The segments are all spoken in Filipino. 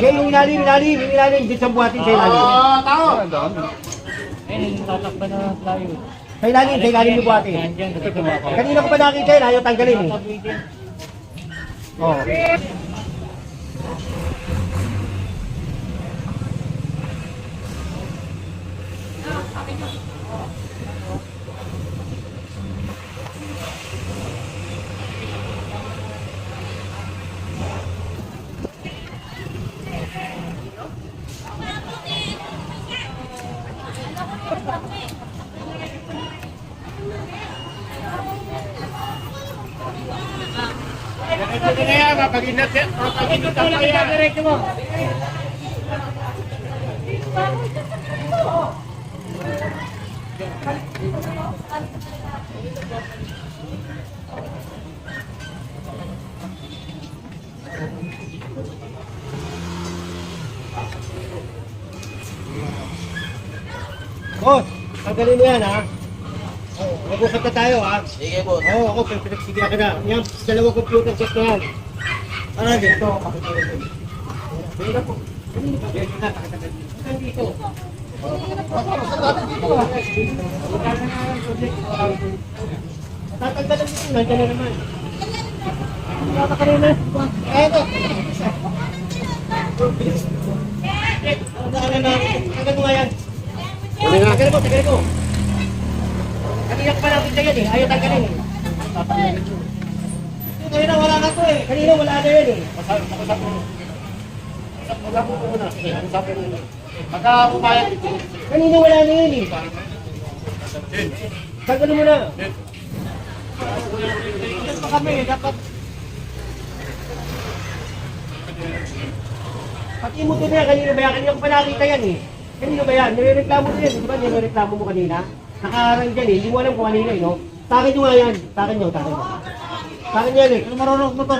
Sige, yung ilalim. Dito sa buhatin sa ilalim. Tao! Ayun, tatakpan na tayo. Sa ilalim yung buhatin. Kanina ko pa nakita yun, ayaw tanggalin eh. Oh. Ito na yan, mapag-inat yan. Mapag-inat yan. Diretso mo. Boss, tanggalin mo yan ha. Oh, mag-usap na tayo ha. Sige po. Oo, ako pinagsigyan ka na. Yan, dalawang computer set na yan. Ano dito? Dito po. Dito. Tatanggalan dito, nandiyan na naman. Wala ka rin na. Eto. Tanggal mo nga yan. Tanggal mo. Kanina pa natin yan eh, ayaw tanggalin eh. Kanina wala na to eh, kanina wala na yan eh. Pasap mo. Pasap mo muna. Pasap mo muna. Pagka pumayag ito. Kanina wala na yan eh. Tanggalin mo na. Ilan pa kami eh, dapat. Pati mo ito na yan, kanina ba yan? Kanina ko pa nakita yan eh. Kanina ba yan? Nirereklamo mo yan, di ba? Nirereklamo mo kanina? Nakaharang dyan eh, hindi mo alam kung kanina eh, no? Sa akin nyo nga yan, sa akin nyo. Sa akin yan eh, ano marunong mo to?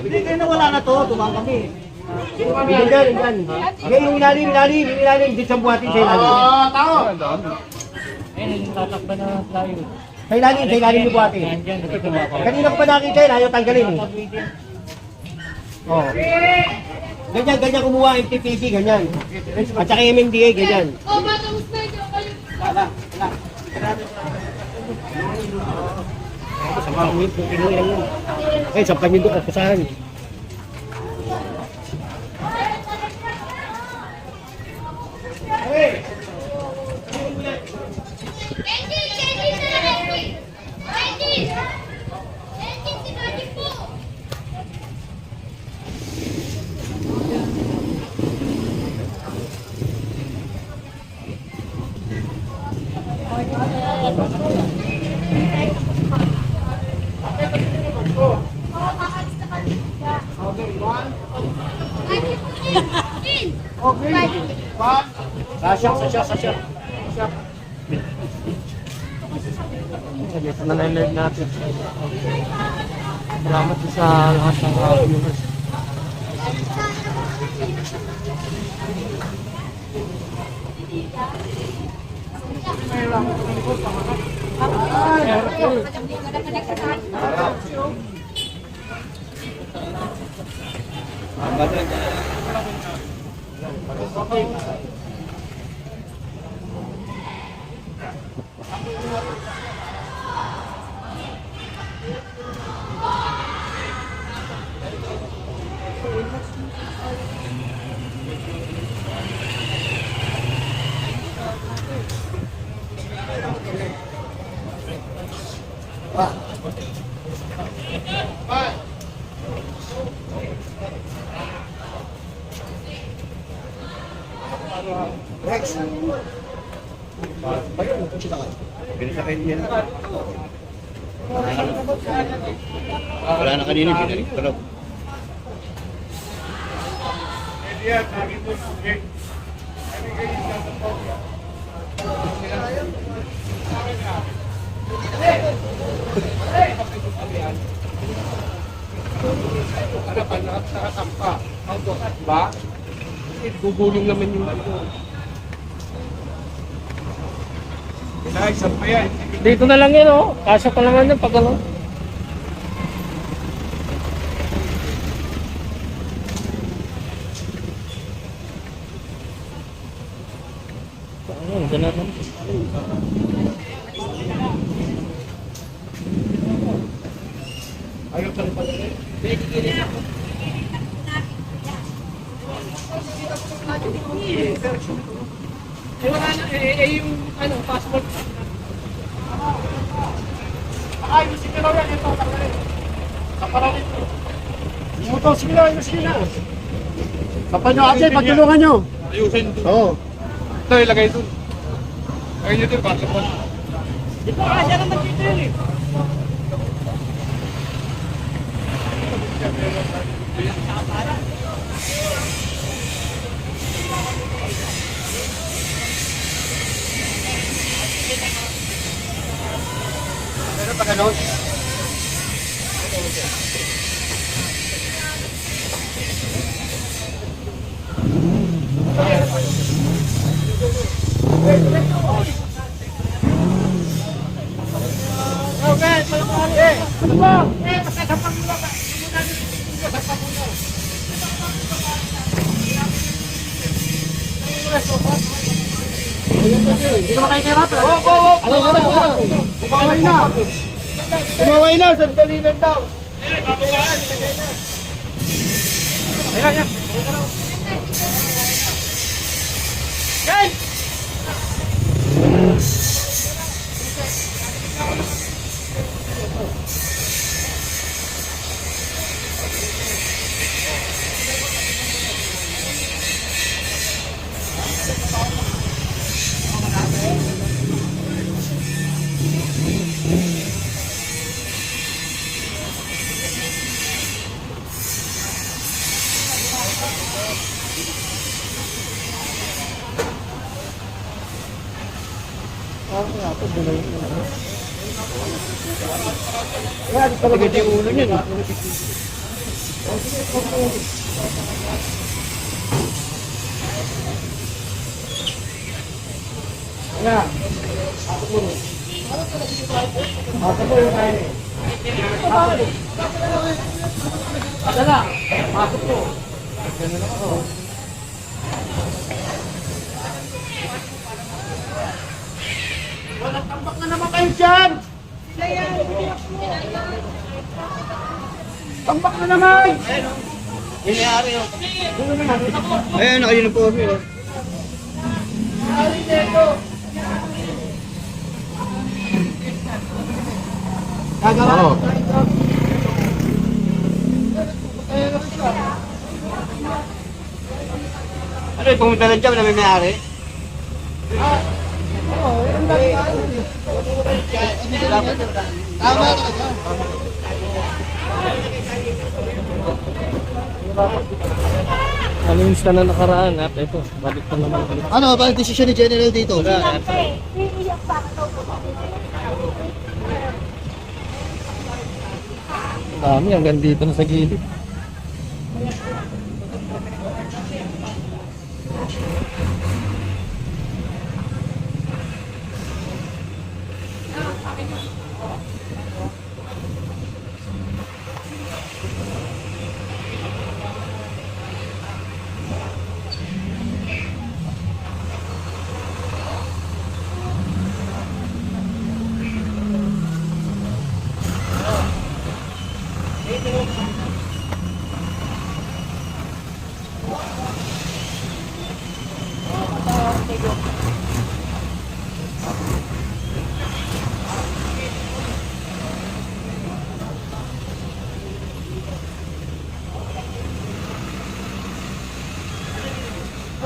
Hindi kayo na wala na to, tumang kami. Yan. Sige, yung ilalim, dito sa buhatin sa ilalim. Tao! Ayun, tatakpan na tayo. Sa ilalim yung buhatin. Kanina ko pa nakita yun, ayaw tanggalin eh. Oh. Ganyan kumuha MTPP, ganyan. At saka MMDA, ganyan. Oh, matapos na ito. Sama ko yung puting yan yun. Eh, sampan yun doon, kasahan. Sasya. Ito na live natin. Salamat sa lahat ng viewers. Rex. Wala na kanina, binalik ko lang. Harapan nakatampa. Ba? Gugulong naman yung ito. Dahil sa pa yan. Dito na lang yun, oh. Kasya pa lang yan pag ano. naman. Ayaw pa rin pala. Wala na, yung passport. Ayos, sige na yan. Ito, tagalin. Kaparawin ko. Ito, sige na, sige na. Kapal nyo, ate, pagtulungan nyo. Ayusin doon. Oo. Ito, ilagay doon. Lagay nyo doon, passport. Dito ka, dyan naman dito yun eh. Meron pa ganon? Okay, ano ba? Pasasampang mo ba? Hindi naman kayo kahirap. Umaway na. Umaway na, sandali lang daw. Ayan. Yan! Yan, talaga yung ulo niya. Yan. Ako po yung kain eh. Dala, pasok po. Ganun ako. Walang tambak na naman kayo dyan! Tambak na naman! Nangyari yun. Ayun, nakayun po kami. Nangyari dito! Gagawa? Oo. Ano yung pumunta lang dyan na may may-ari? Tama ka. Alis ka na nakaraan at ito, balik na naman. Ano ba ang desisyon ni General dito? Iiyak pa ako. Dami, hanggang dito na sa gilid.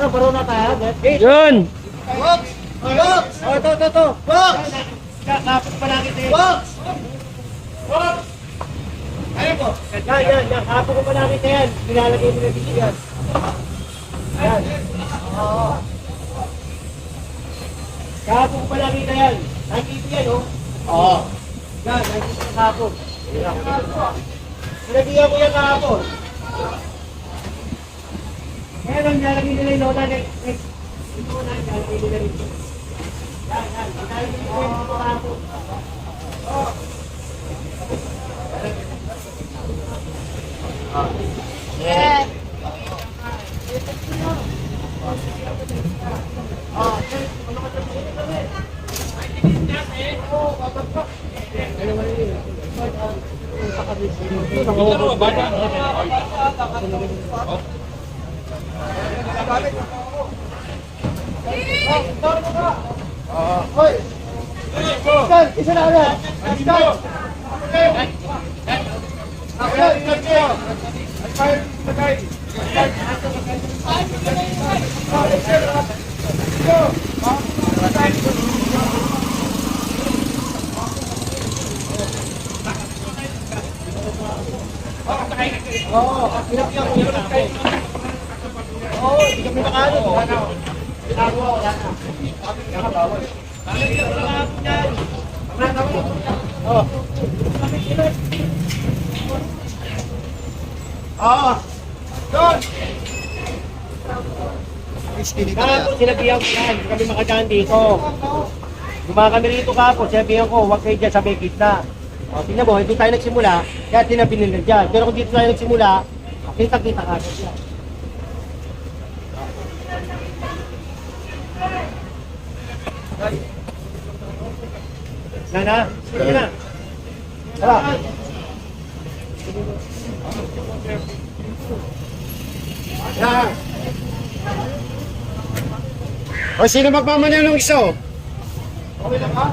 Ano, baro na tayo? Yun! Box! Box! Oh, ito. Box! Kapit pa natin tayo. Box! Box! Ayun po. Yan. Kapit ko pa natin tayo. Nilalagay mo na dito yan. Yan. Kapit ko pa natin tayo. Nakikita yan, oh. Oo. Yan, nakikita yung kapit. Pinagdiyan ko yan kahapon. Ngayon, nilalagay nila yung lota. Ito na, nilalagay nila rito. Yan. Nilalagay nila yung kahapon. Yes. Hoy! Sir, isa na agad! Sir! Oo, pinapiyang ko yun. Oo, hindi kami makaano. Ginagawa ko yan. Nakabawal. Oo. Oo. Doon! Kahapon, sinabihan ko yan. Hindi kami makadaan dito. Dumaan kami rito kahapon, sinabihan ko, huwag kayo dyan sa may gitna. O, tingnan mo, hindi tayo nagsimula, kaya tinabi nila dyan. Pero kung dito tayo nagsimula, kita-kita ka agad yan. Na. Sige na. Tara. Yan. O, sino magmamanya ng isa? Okay lang ha?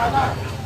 Yan.